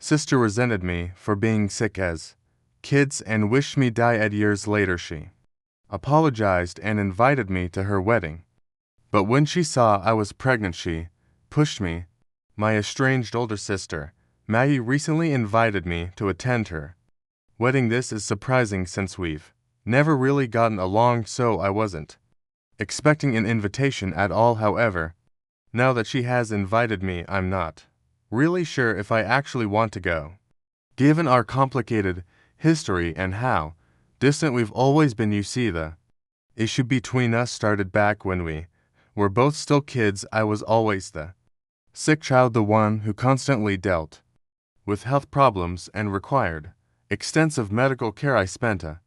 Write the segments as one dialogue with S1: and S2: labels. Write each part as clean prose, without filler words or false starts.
S1: Sister resented me for being sick as kids and wished me die at years later. She apologized and invited me to her wedding. But when she saw I was pregnant, she pushed me. My estranged older sister, Maggie, recently invited me to attend her wedding. This is surprising since we've never really gotten along, so I wasn't expecting an invitation at all. However, now that she has invited me, I'm not really sure if I actually want to go. Given our complicated history and how distant we've always been, you see, the issue between us started back when we were both still kids. I was always the sick child, the one who constantly dealt with health problems and required extensive medical care. I spent a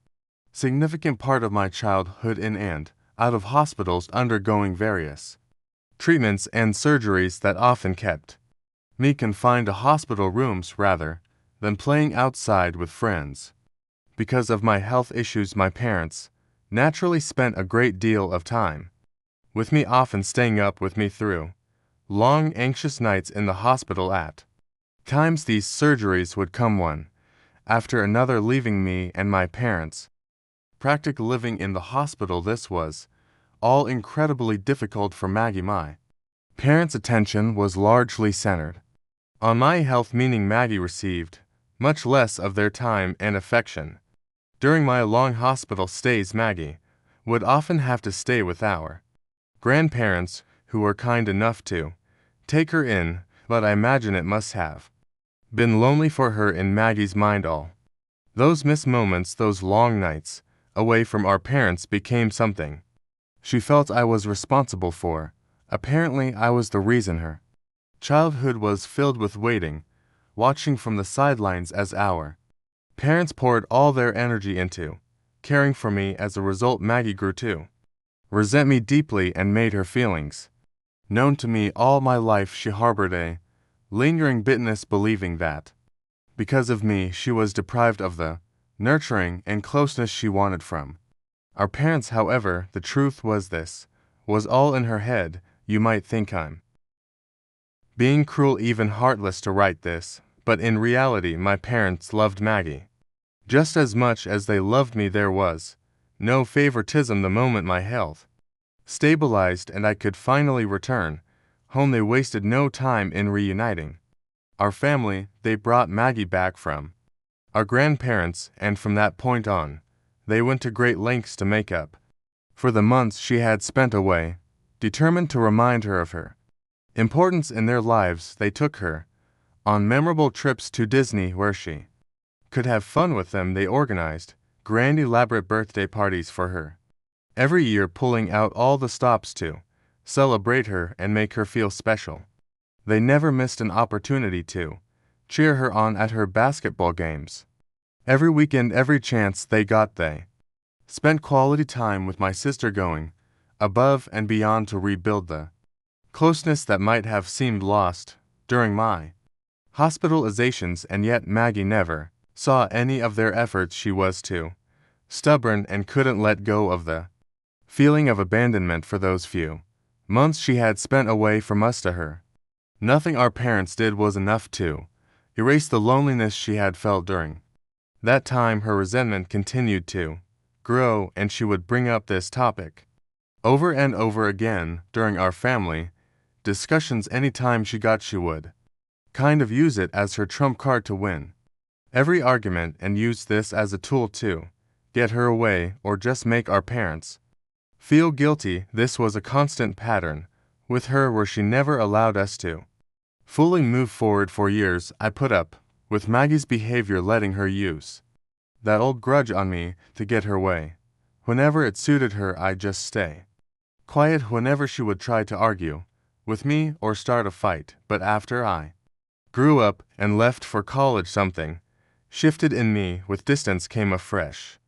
S1: significant part of my childhood in and out of hospitals undergoing various treatments and surgeries that often kept me confined to hospital rooms rather than playing outside with friends. Because of my health issues, my parents naturally spent a great deal of time with me, often staying up with me through long, anxious nights in the hospital. At times, these surgeries would come one after another, leaving me and my parents practically living in the hospital. This was all incredibly difficult for Maggie. My parents' attention was largely centered on my health, meaning Maggie received much less of their time and affection. During my long hospital stays, Maggie would often have to stay with our grandparents, who were kind enough to take her in, but I imagine it must have been lonely for her. In Maggie's mind, all those missed moments, those long nights away from our parents, became something she felt I was responsible for. Apparently, I was the reason her childhood was filled with waiting, watching from the sidelines as our parents poured all their energy into caring for me. As a result, Maggie grew to resent me deeply and made her feelings known to me all my life. She harbored a lingering bitterness, believing that because of me she was deprived of the nurturing and closeness she wanted from our parents. However, the truth was this was all in her head. You might think I'm being cruel, even heartless to write this, but in reality my parents loved Maggie just as much as they loved me. There was no favoritism. The moment my health stabilized and I could finally return home, they wasted no time in reuniting our family. They brought Maggie back from our grandparents, and from that point on, they went to great lengths to make up for the months she had spent away. Determined to remind her of her importance in their lives, they took her on memorable trips to Disney where she could have fun with them. They organized grand, elaborate birthday parties for her every year, pulling out all the stops to celebrate her and make her feel special. They never missed an opportunity to cheer her on at her basketball games. Every weekend, every chance they got, they spent quality time with my sister, going above and beyond to rebuild the closeness that might have seemed lost during my hospitalizations. And yet Maggie never saw any of their efforts. She was too stubborn and couldn't let go of the feeling of abandonment for those few months she had spent away from us. To her, nothing our parents did was enough to erase the loneliness she had felt during that time. Her resentment continued to grow, and she would bring up this topic over and over again during our family discussions. Anytime she got, she would kind of use it as her trump card to win every argument, and use this as a tool to get her away or just make our parents feel guilty. This was a constant pattern with her, where she never allowed us to fully move forward. For years, I put up with Maggie's behavior, letting her use that old grudge on me to get her way. Whenever it suited her, I'd just stay quiet whenever she would try to argue with me or start a fight. But after I grew up and left for college, something shifted in me. With distance came a fresh,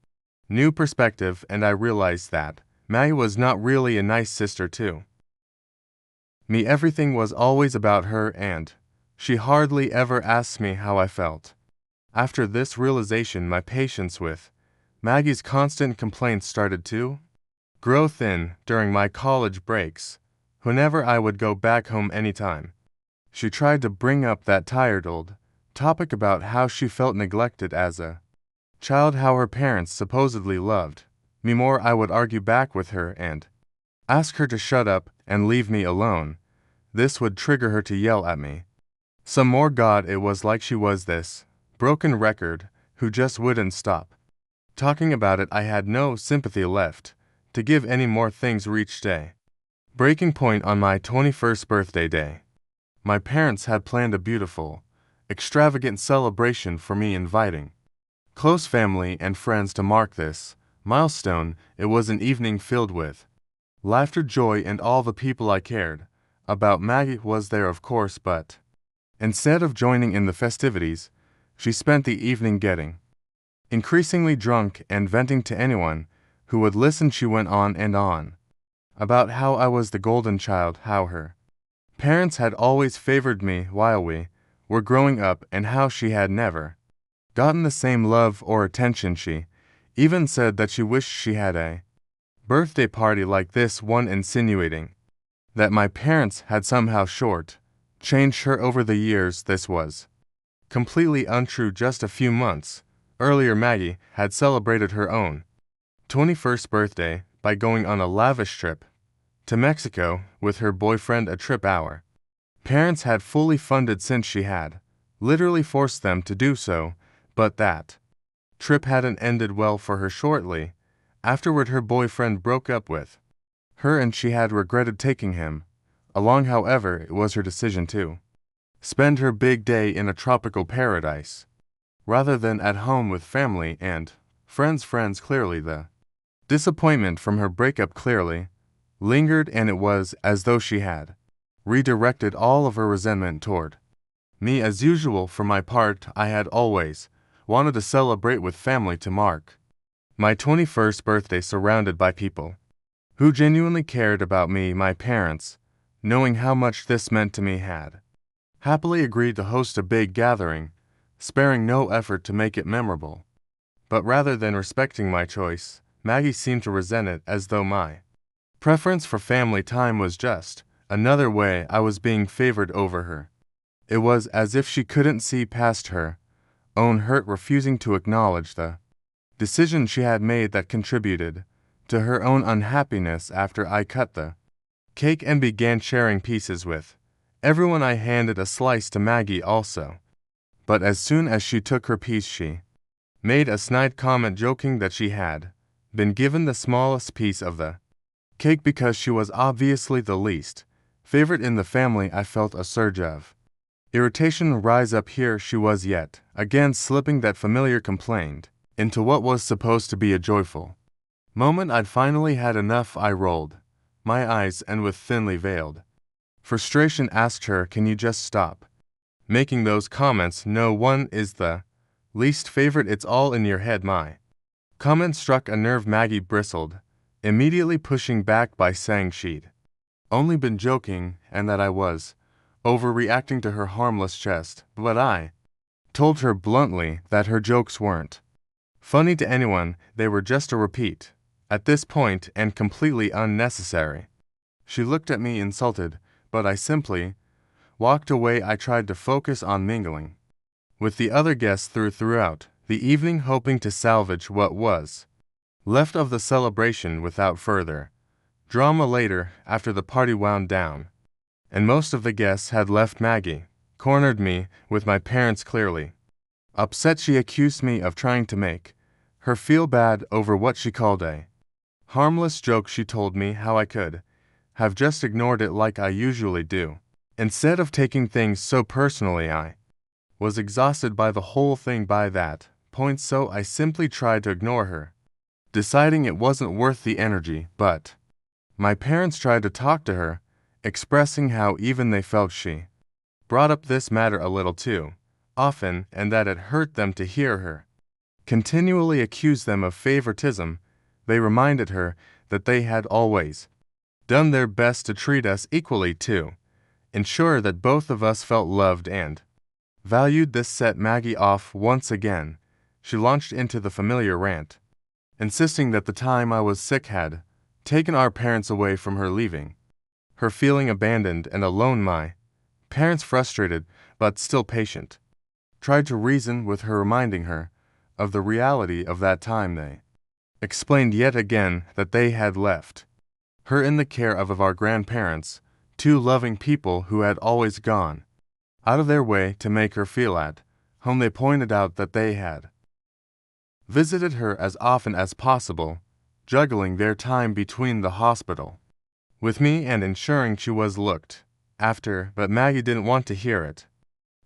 S1: new perspective, and I realized that Maggie was not really a nice sister to me. Everything was always about her, and she hardly ever asked me how I felt. After this realization, my patience with Maggie's constant complaints started to grow thin. During my college breaks, whenever I would go back home, anytime she tried to bring up that tired old Topic about how she felt neglected as a child, how her parents supposedly loved me more. I would argue back with her and ask her to shut up and leave me alone. This would trigger her to yell at me. Some more. God, it was like she was this broken record who just wouldn't stop talking about it. I had no sympathy left to give any more. Things reached a breaking point on my 21st birthday day. My parents had planned a beautiful, extravagant celebration for me, inviting close family and friends to mark this milestone. It was an evening filled with laughter, joy, and all the people I cared about. Maggie was there, of course, but instead of joining in the festivities, she spent the evening getting increasingly drunk and venting to anyone who would listen. She went on and on about how I was the golden child, how her parents had always favored me while we were growing up, and how she had never gotten the same love or attention. She even said that she wished she had a birthday party like this one, insinuating that my parents had somehow changed her over the years. This was completely untrue. Just a few months earlier, Maggie had celebrated her own 21st birthday by going on a lavish trip to Mexico with her boyfriend, a trip our parents had fully funded since she had literally forced them to do so. But that trip hadn't ended well for her. Shortly afterward, her boyfriend broke up with her and she had regretted taking him along. However, it was her decision to spend her big day in a tropical paradise rather than at home with family and friends. Clearly, the disappointment from her breakup clearly lingered, and it was as though she had redirected all of her resentment toward me. As usual, for my part, I had always wanted to celebrate with family, to mark my 21st birthday surrounded by people who genuinely cared about me. My parents, knowing how much this meant to me, had happily agreed to host a big gathering, sparing no effort to make it memorable. But rather than respecting my choice, Maggie seemed to resent it, as though my preference for family time was just another way I was being favored over her. It was as if she couldn't see past her own hurt, refusing to acknowledge the decision she had made that contributed to her own unhappiness. After I cut the cake and began sharing pieces with everyone, I handed a slice to Maggie also. But as soon as she took her piece, she made a snide comment, joking that she had been given the smallest piece of the cake because she was obviously the least favorite in the family. I felt a surge of irritation rise up. Here she was yet again slipping that familiar complaint into what was supposed to be a joyful moment. I'd finally had enough. I rolled my eyes and with thinly veiled frustration asked her, "Can you just stop making those comments? No one is the least favorite. It's all in your head." My comment struck a nerve. Maggie bristled, immediately pushing back by saying she'd only been joking and that I was overreacting to her harmless jest. But I told her bluntly that her jokes weren't funny to anyone, they were just a repeat at this point and completely unnecessary. She looked at me insulted, but I simply walked away. I tried to focus on mingling with the other guests throughout the evening, hoping to salvage what was left of the celebration without further drama. Later, after the party wound down and most of the guests had left, Maggie cornered me with my parents. Clearly upset, she accused me of trying to make her feel bad over what she called a harmless joke. She told me how I could have just ignored it like I usually do, instead of taking things so personally. I was exhausted by the whole thing by that point, so I simply tried to ignore her, deciding it wasn't worth the energy. But my parents tried to talk to her, expressing how even they felt she brought up this matter a little too often and that it hurt them to hear her continually accuse them of favoritism. They reminded her that they had always done their best to treat us equally, to ensure that both of us felt loved and valued. This set Maggie off once again. She launched into the familiar rant, insisting that the time I was sick had taken our parents away from her, leaving her feeling abandoned and alone. My parents, frustrated but still patient, tried to reason with her, reminding her of the reality of that time. They explained yet again that they had left her in the care of our grandparents, two loving people who had always gone out of their way to make her feel at home. They pointed out that they had visited her as often as possible, juggling their time between the hospital with me and ensuring she was looked after, but Maggie didn't want to hear it.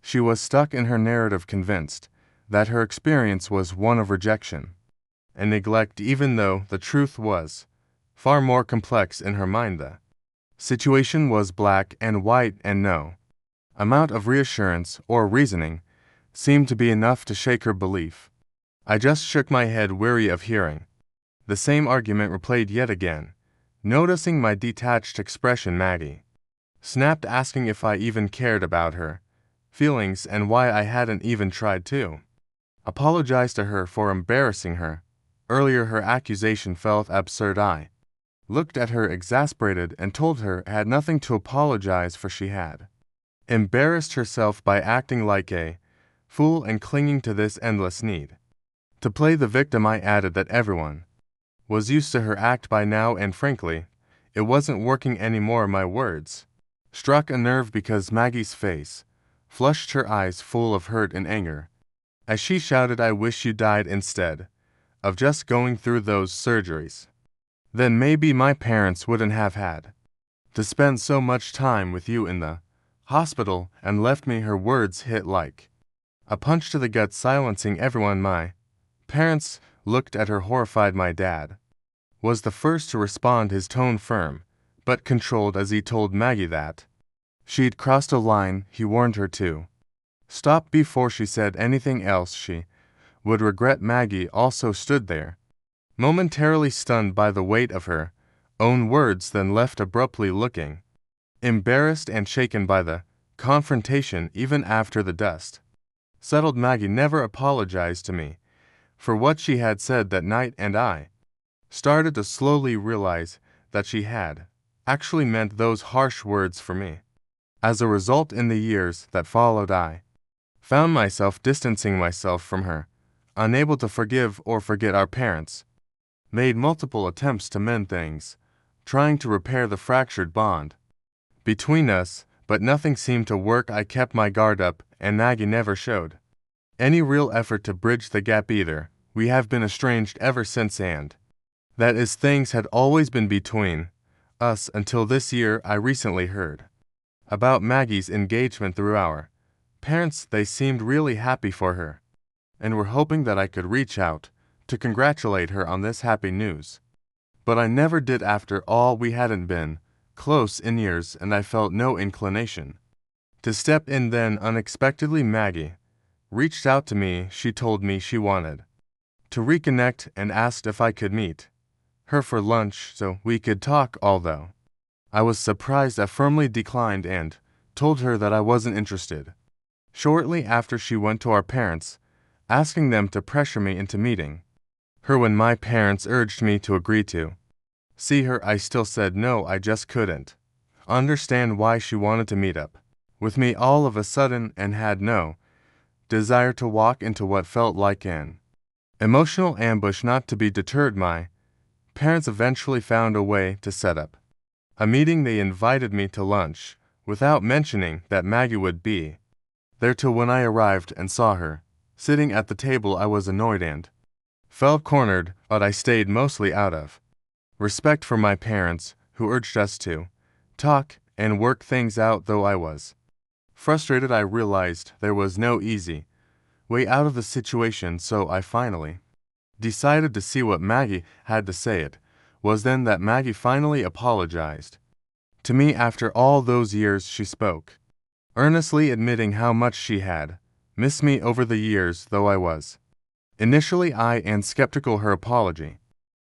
S1: She was stuck in her narrative, convinced that her experience was one of rejection and neglect, even though the truth was far more complex in her mind. The situation was black and white, and no amount of reassurance or reasoning seemed to be enough to shake her belief. I just shook my head, weary of hearing the same argument replayed yet again. Noticing my detached expression, Maggie snapped, asking if I even cared about her feelings and why I hadn't even tried to apologize to her for embarrassing her earlier. Her accusation felt absurd. I looked at her, exasperated, and told her I had nothing to apologize for. She had embarrassed herself by acting like a fool and clinging to this endless need to play the victim. I added that everyone was used to her act by now, and frankly, it wasn't working anymore. My words struck a nerve because Maggie's face flushed, her eyes full of hurt and anger, as she shouted, "I wish you died instead of just going through those surgeries. Then maybe my parents wouldn't have had to spend so much time with you in the hospital," and left me. Her words hit like a punch to the gut, silencing everyone. My parents looked at her horrified. My dad was the first to respond, his tone firm but controlled, as he told Maggie that she'd crossed a line. He warned her to stop before she said anything else she would regret. Maggie also stood there, momentarily stunned by the weight of her own words, then left abruptly, looking embarrassed and shaken by the confrontation. Even after the dust settled, Maggie never apologized to me for what she had said that night, and I started to slowly realize that she had actually meant those harsh words for me. As a result, in the years that followed, I found myself distancing myself from her, unable to forgive or forget. Our parents made multiple attempts to mend things, trying to repair the fractured bond between us, but nothing seemed to work. I kept my guard up, and Maggie never showed any real effort to bridge the gap either. We have been estranged ever since, and that is, things had always been between us until this year. I recently heard about Maggie's engagement through our parents. They seemed really happy for her and were hoping that I could reach out to congratulate her on this happy news. But I never did. After all, we hadn't been close in years, and I felt no inclination to step in. Then, unexpectedly, Maggie reached out to me. She told me she wanted to reconnect and asked if I could meet her for lunch so we could talk. Although I was surprised, I firmly declined and told her that I wasn't interested. Shortly after, she went to our parents, asking them to pressure me into meeting her. When my parents urged me to agree to see her, I still said no. I just couldn't understand why she wanted to meet up with me all of a sudden and had no desire to walk into what felt like an emotional ambush. Not to be deterred, my parents eventually found a way to set up a meeting. They invited me to lunch without mentioning that Maggie would be there till when I arrived and saw her sitting at the table. I was annoyed and felt cornered, but I stayed, mostly out of respect for my parents, who urged us to talk and work things out. Though I was frustrated, I realized there was no easy way out of the situation, so I finally decided to see what Maggie had to say. It was then that Maggie finally apologized to me after all those years. She spoke earnestly, admitting how much she had missed me over the years. Though I was initially and skeptical, her apology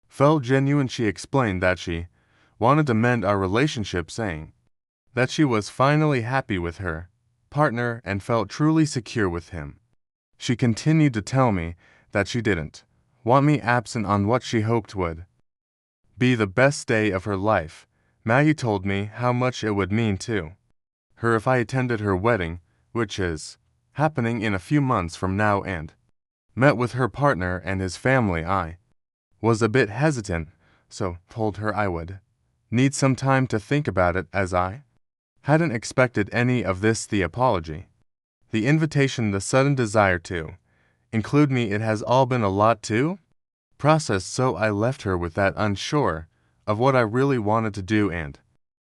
S1: felt genuine. She explained that she wanted to mend our relationship, saying that she was finally happy with her partner and felt truly secure with him. She continued to tell me that she didn't want me absent on what she hoped would be the best day of her life. Maggie told me how much it would mean to her if I attended her wedding, which is happening in a few months from now, and met with her partner and his family. I was a bit hesitant, so told her I would need some time to think about it, as I hadn't expected any of this. The apology, the invitation, the sudden desire to include me, it has all been a lot to process, so I left her with that, unsure of what I really wanted to do and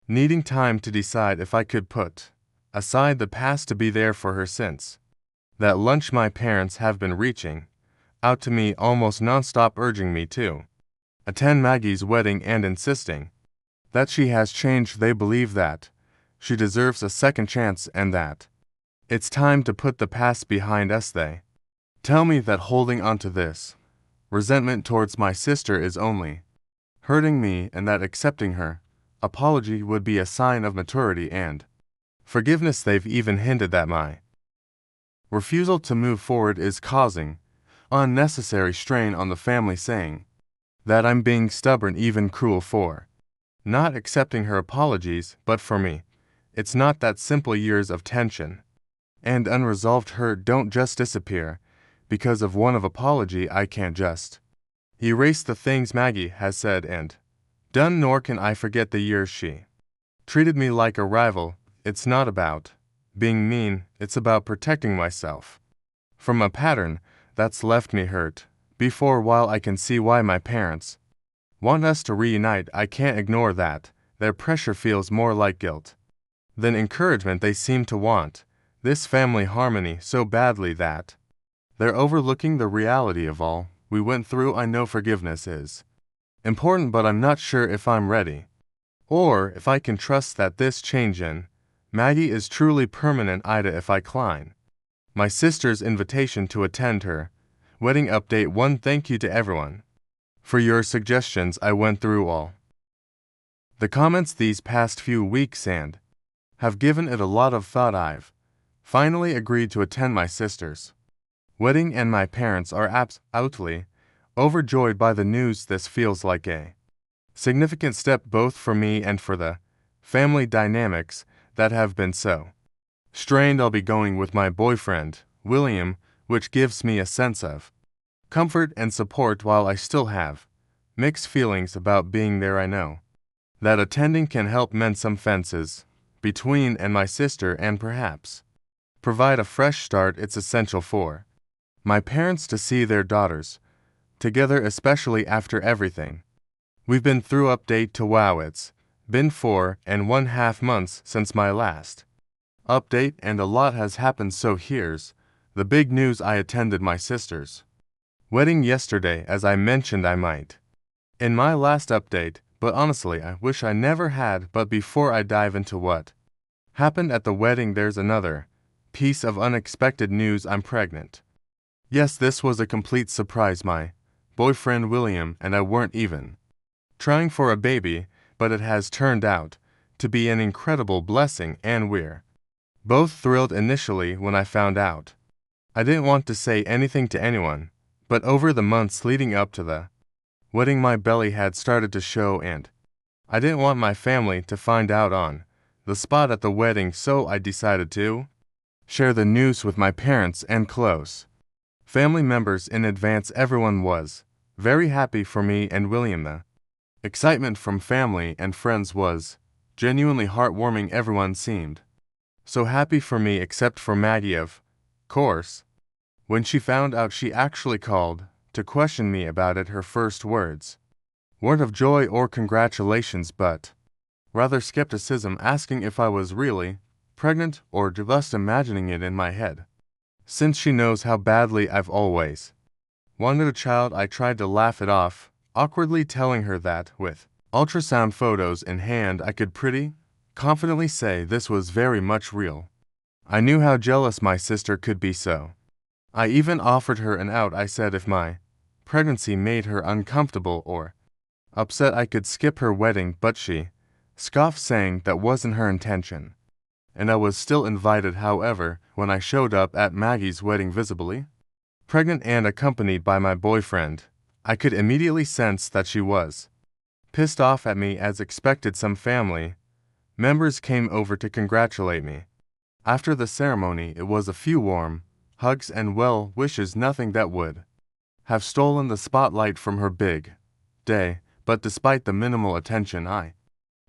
S1: needing time to decide if I could put aside the past to be there for her. Since that lunch, my parents have been reaching out to me almost nonstop, urging me to attend Maggie's wedding and insisting that she has changed. They believe that she deserves a second chance and that it's time to put the past behind us. They tell me that holding on to this resentment towards my sister is only hurting me, and that accepting her apology would be a sign of maturity and forgiveness. They've even hinted that my refusal to move forward is causing unnecessary strain on the family, saying that I'm being stubborn, even cruel, for not accepting her apologies. But for me, it's not that simple. Years of tension and unresolved hurt don't just disappear because of one of apology. I can't just erase the things Maggie has said and done, nor can I forget the years she treated me like a rival. It's not about being mean, it's about protecting myself from a pattern that's left me hurt before. While I can see why my parents want us to reunite, I can't ignore that their pressure feels more like guilt than encouragement. They seem to want this family harmony so badly that they're overlooking the reality of all we went through. I know forgiveness is important, but I'm not sure if I'm ready, or if I can trust that this change in Maggie is truly permanent. Ida, if I decline my sister's invitation to attend her wedding. Update 1. Thank you to everyone for your suggestions. I went through all the comments these past few weeks and have given it a lot of thought. I've finally agreed to attend my sister's wedding, and my parents are absolutely overjoyed by the news. This feels like a significant step both for me and for the family dynamics that have been so strained. I'll be going with my boyfriend, William, which gives me a sense of comfort and support. While I still have mixed feelings about being there, I know that attending can help mend some fences between and my sister and perhaps provide a fresh start. It's essential for my parents to see their daughters together, especially after everything we've been through. Update to wow, it's been 4.5 months since my last update, and a lot has happened. So here's the big news. I attended my sister's wedding yesterday, as I mentioned I might in my last update, but honestly I wish I never had. But before I dive into what happened at the wedding, there's another piece of unexpected news. I'm pregnant. Yes, this was a complete surprise. My boyfriend William and I weren't even trying for a baby, but it has turned out to be an incredible blessing, and we're both thrilled. Initially, when I found out, I didn't want to say anything to anyone, but over the months leading up to the wedding, my belly had started to show, and I didn't want my family to find out on the spot at the wedding, so I decided to share the news with my parents and close family members in advance. Everyone was very happy for me and William. The excitement from family and friends was genuinely heartwarming. Everyone seemed so happy for me except for Maggie, of course. When she found out, she actually called to question me about it. Her first words weren't of joy or congratulations, but rather skepticism, asking if I was really pregnant or just imagining it in my head. Since she knows how badly I've always wanted a child, I tried to laugh it off, awkwardly telling her that, with ultrasound photos in hand, I could pretty confidently say this was very much real. I knew how jealous my sister could be, so I even offered her an out. I said if my pregnancy made her uncomfortable or upset, I could skip her wedding, but she scoffed, saying that wasn't her intention. And I was still invited. However, when I showed up at Maggie's wedding visibly pregnant and accompanied by my boyfriend, I could immediately sense that she was pissed off at me. As expected, some family members came over to congratulate me, After the ceremony, it was a few warm hugs and well wishes, nothing that would have stolen the spotlight from her big day, but despite the minimal attention, I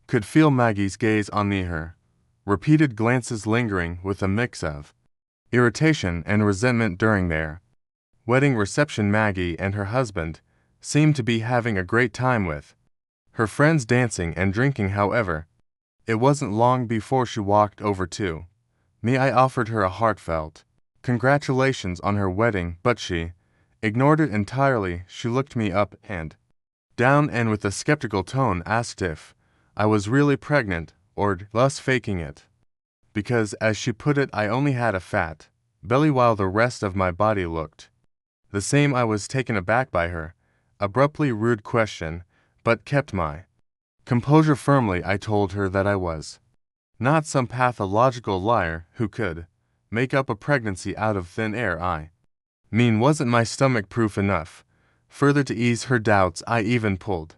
S1: could feel Maggie's gaze on me, her repeated glances lingering with a mix of irritation and resentment during their wedding reception. Maggie and her husband seemed to be having a great time with her friends dancing and drinking. However, it wasn't long before she walked over to me. I offered her a heartfelt congratulations on her wedding, but she ignored it entirely. She looked me up and down and with a skeptical tone asked if I was really pregnant or thus faking it, because, as she put it, I only had a fat belly while the rest of my body looked the same. I was taken aback by her abruptly rude question, but kept my composure firmly. I told her that I was not some pathological liar who could make up a pregnancy out of thin air. I mean, wasn't my stomach proof enough? Further to ease her doubts, I even pulled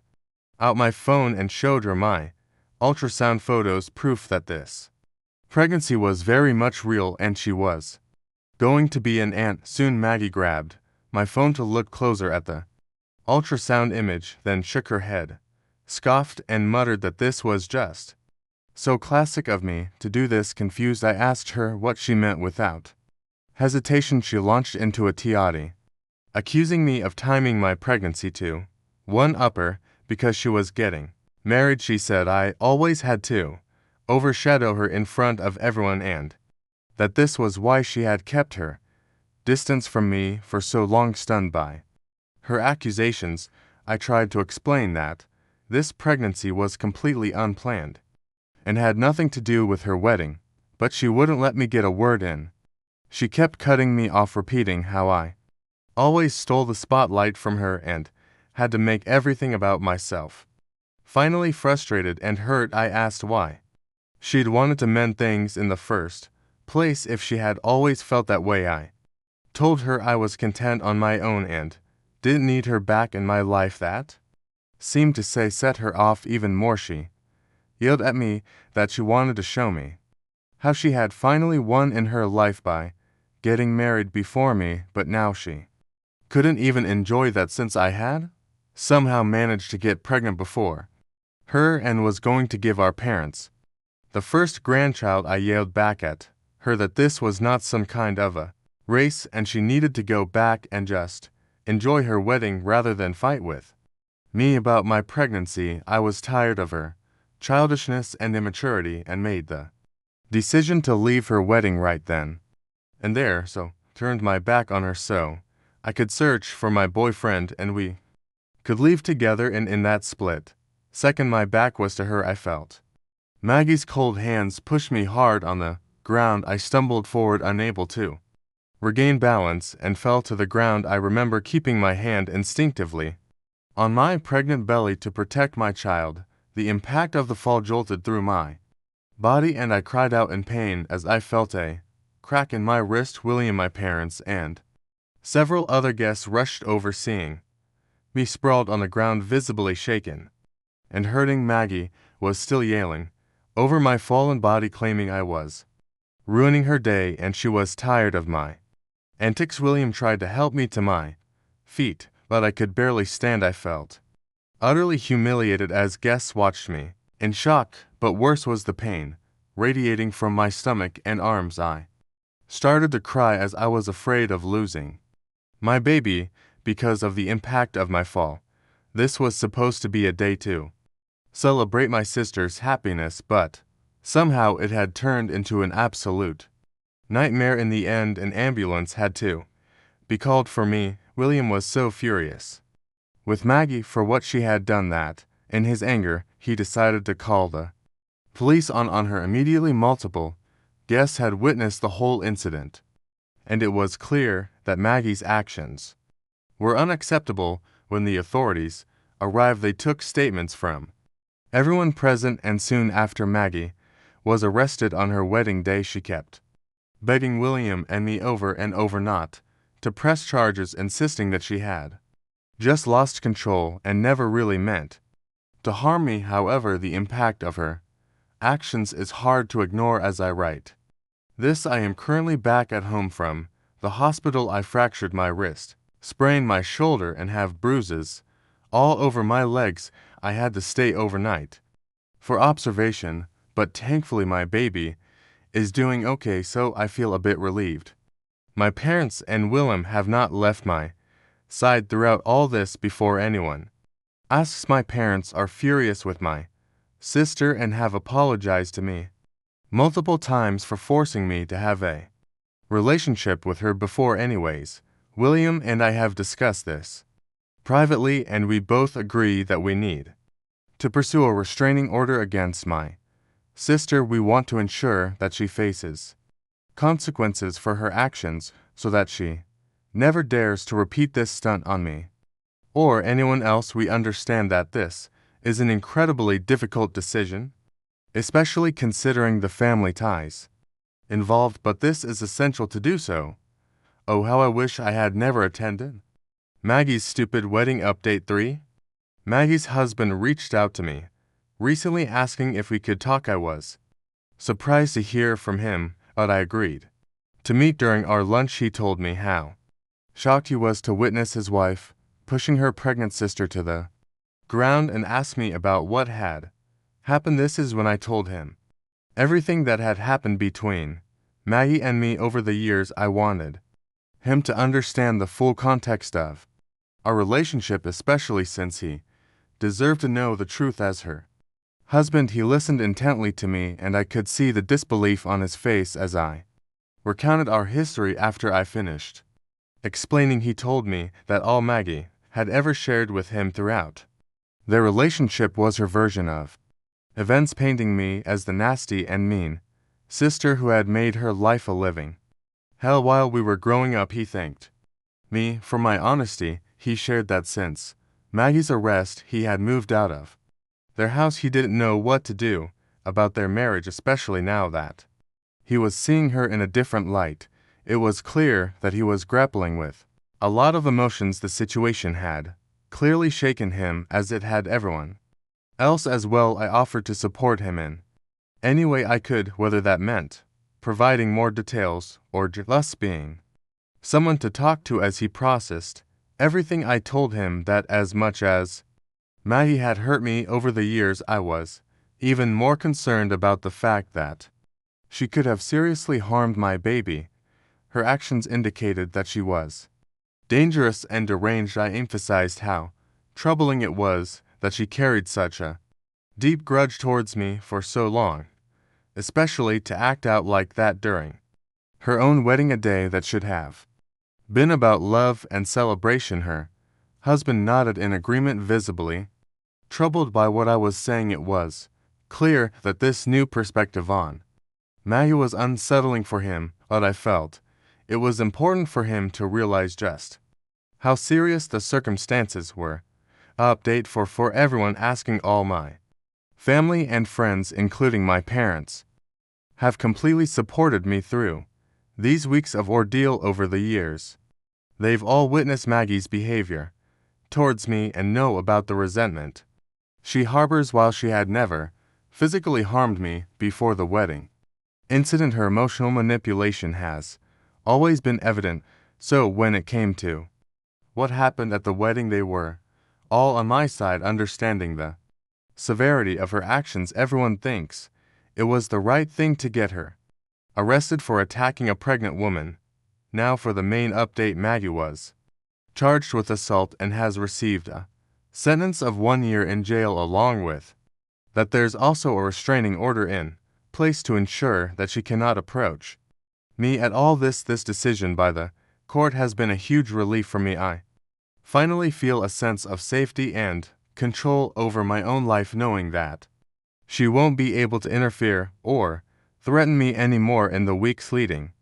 S1: out my phone and showed her my ultrasound photos, proof that this pregnancy was very much real and she was going to be an aunt soon. Maggie grabbed my phone to look closer at the ultrasound image, then shook her head, scoffed, and muttered that this was just so classic of me to do this. Confused, I asked her what she meant. Without hesitation, she launched into a tirade, accusing me of timing my pregnancy to one-upper because she was getting married. She said I always had to overshadow her in front of everyone and that this was why she had kept her distance from me for so long. Stunned by her accusations, I tried to explain that this pregnancy was completely unplanned and had nothing to do with her wedding, but she wouldn't let me get a word in. She kept cutting me off, repeating how I always stole the spotlight from her and had to make everything about myself. Finally, frustrated and hurt, I asked why she'd wanted to mend things in the first place if she had always felt that way. I told her I was content on my own and didn't need her back in my life. That seemed to set her off even more. She yelled at me that she wanted to show me how she had finally won in her life by getting married before me, but now she couldn't even enjoy that since I had somehow managed to get pregnant before her and was going to give our parents the first grandchild. I yelled back at her that this was not some kind of a race and she needed to go back and just enjoy her wedding rather than fight with me about my pregnancy. I was tired of her childishness and immaturity and made the decision to leave her wedding right then and there, so turned my back on her so I could search for my boyfriend and we could leave together. And in that split second my back was to her, I felt Maggie's cold hands push me hard on the ground. I stumbled forward, unable to regain balance, and fell to the ground. I remember keeping my hand instinctively on my pregnant belly to protect my child. The impact of the fall jolted through my body, and I cried out in pain as I felt a crack in my wrist. William, my parents, and several other guests rushed over, seeing me sprawled on the ground, visibly shaken and hurting. Maggie was still yelling over my fallen body, claiming I was ruining her day and she was tired of my antics. William tried to help me to my feet, but I could barely stand. I felt utterly humiliated as guests watched me in shock, but worse was the pain radiating from my stomach and arms. I started to cry as I was afraid of losing my baby because of the impact of my fall. This was supposed to be a day to celebrate my sister's happiness, but somehow it had turned into an absolute nightmare. In the end, an ambulance had to be called for me. William was so furious with Maggie for what she had done that, in his anger, he decided to call the police on her immediately. Multiple guests had witnessed the whole incident, and it was clear that Maggie's actions were unacceptable. When the authorities arrived, they took statements from everyone present, and soon after Maggie was arrested on her wedding day. She kept begging William and me over and over not to press charges, insisting that she had just lost control and never really meant to harm me. However, the impact of her actions is hard to ignore as I write This I am currently back at home from the hospital. I fractured my wrist, sprained my shoulder, and have bruises all over my legs. I had to stay overnight for observation, but thankfully my baby is doing okay, so I feel a bit relieved. My parents and Willem have not left my side throughout all this. Before anyone asks, my parents are furious with my sister and have apologized to me multiple times for forcing me to have a relationship with her before. Anyways, William and I have discussed this privately, and we both agree that we need to pursue a restraining order against my sister. We want to ensure that she faces consequences for her actions so that she never dares to repeat this stunt on me or anyone else. We understand that this is an incredibly difficult decision, especially considering the family ties involved, but this is essential to do so. Oh, how I wish I had never attended Maggie's stupid wedding. Update 3. Maggie's husband reached out to me recently asking if we could talk. I was surprised to hear from him, but I agreed to meet during our lunch. He told me how shocked he was to witness his wife pushing her pregnant sister to the ground and asked me about what had happened. This is when I told him everything that had happened between Maggie and me over the years. I wanted him to understand the full context of our relationship, especially since he deserved to know the truth as her husband. He listened intently to me, and I could see the disbelief on his face as I recounted our history. After I finished explaining, he told me that all Maggie had ever shared with him throughout their relationship was her version of events, painting me as the nasty and mean sister who had made her life a living hell while we were growing up. He thanked me for my honesty. He shared that since Maggie's arrest, he had moved out of their house. He didn't know what to do about their marriage, especially now that he was seeing her in a different light. It was clear that he was grappling with a lot of emotions. The situation had clearly shaken him, as it had everyone else as well. I offered to support him in any way I could, whether that meant providing more details or just being someone to talk to as he processed everything. I told him that as much as Maggie had hurt me over the years, I was even more concerned about the fact that she could have seriously harmed my baby. Her actions indicated that she was dangerous and deranged. I emphasized how troubling it was that she carried such a deep grudge towards me for so long, especially to act out like that during her own wedding, a day that should have been about love and celebration. Her husband nodded in agreement, visibly troubled by what I was saying. It was clear that this new perspective on Maggie was unsettling for him, but I felt it was important for him to realize just how serious the circumstances were. Update for everyone asking, all my family and friends, including my parents, have completely supported me through these weeks of ordeal over the years. They've all witnessed Maggie's behavior towards me and know about the resentment she harbors. While she had never physically harmed me before the wedding incident, her emotional manipulation has always been evident. So when it came to what happened at the wedding, they were all on my side, understanding the severity of her actions. Everyone thinks it was the right thing to get her arrested for attacking a pregnant woman. Now for the main update. Maggie was charged with assault and has received a sentence of 1 year in jail. Along with that, there's also a restraining order in place to ensure that she cannot approach me at all. This decision by the court has been a huge relief for me. I finally feel a sense of safety and control over my own life, knowing that she won't be able to interfere or threaten me anymore. In the weeks leading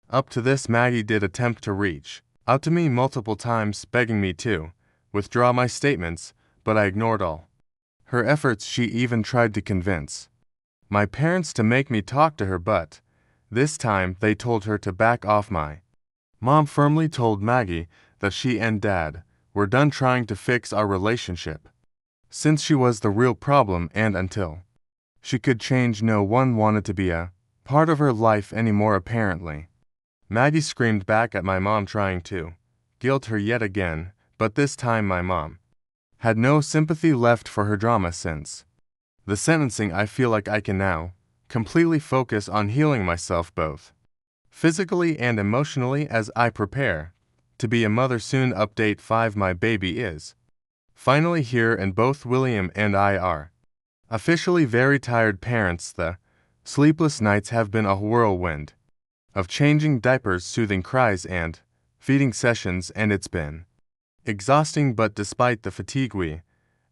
S1: up to this, Maggie did attempt to reach out to me multiple times, begging me to withdraw my statements, but I ignored all her efforts. She even tried to convince my parents to make me talk to her, but this time they told her to back off. My mom firmly told Maggie that she and Dad were done trying to fix our relationship, since she was the real problem, and until she could change, no one wanted to be a part of her life anymore apparently. Maggie screamed back at my mom trying to guilt her yet again, but this time my mom had no sympathy left for her drama since the sentencing. I feel like I can now completely focus on healing myself both physically and emotionally as I prepare to be a mother soon. Update 5: my baby is finally here and both William and I are officially very tired parents. The sleepless nights have been a whirlwind of changing diapers, soothing cries, and feeding sessions, and it's been exhausting, but despite the fatigue, we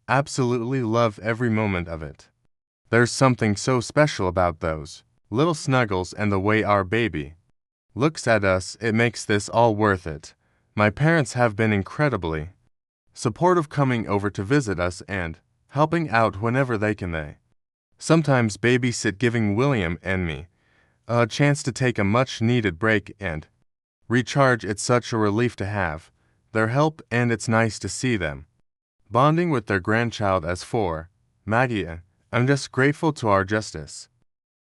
S1: absolutely love every moment of it. There's something so special about those little snuggles and the way our baby looks at us. It makes this all worth it. My parents have been incredibly supportive, coming over to visit us and helping out whenever they can. They sometimes babysit, giving William and me a chance to take a much-needed break and recharge. It's such a relief to have their help, and it's nice to see them bonding with their grandchild. As for Maggie, I'm just grateful to our justice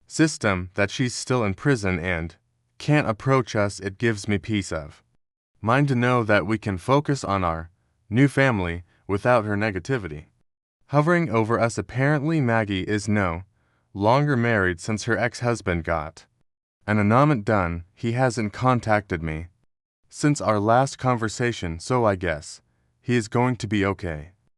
S1: system that she's still in prison and can't approach us. It gives me peace of mind to know that we can focus on our new family without her negativity hovering over us. Apparently, Maggie is no longer married since her ex-husband got an annulment done. He hasn't contacted me since our last conversation, so I guess he is going to be okay.